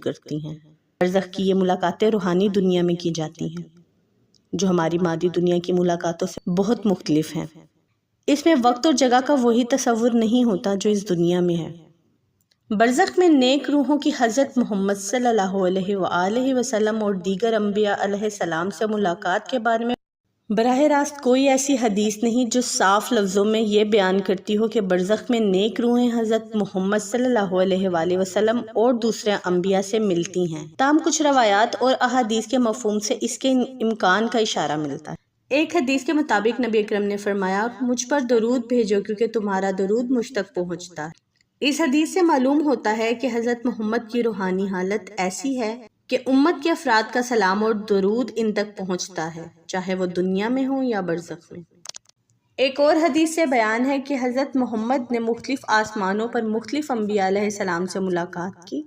करती हैं। बरज़ख की ये मुलाकातें रूहानी दुनिया में की जाती हैं, जो हमारी मादी दुनिया की मुलाकातों से बहुत मुख्तलिफ हैं। इसमें वक्त और जगह का वही तसव्वुर नहीं होता जो इस दुनिया में है। बरज़ख में नेक रूहों की हज़रत मोहम्मद सल्लल्लाहु अलैहि वसल्लम और दीगर अम्बिया अलैहिस्सलाम से मुलाकात के बारे में बराह रास्त कोई ऐसी हदीस नहीं जो साफ लफ्ज़ों में ये बयान करती हो कि बरज़ख में नेक रूहें हज़रत मोहम्मद सल्लल्लाहु अलैहि वसल्लम और दूसरे अम्बिया से मिलती हैं। ताम कुछ रवायात और अहादीस के मफ़हूम से इसके इम्कान का इशारा मिलता है। एक हदीस के मुताबिक नबी अकरम ने फरमाया, मुझ पर दरूद भेजो क्योंकि तुम्हारा दरूद मुझ तक पहुँचता है। इस हदीस से मालूम होता है कि हज़रत मोहम्मद की रूहानी हालत ऐसी है कि उम्मत के अफराद का सलाम और दरूद इन तक पहुँचता है, चाहे वो दुनिया में हो या बरज़ख में। एक और हदीस से बयान है कि हज़रत मोहम्मद ने मुख्तलिफ आसमानों पर मुख्तलिफ अम्बिया अलैहिस्सलाम से मुलाकात की।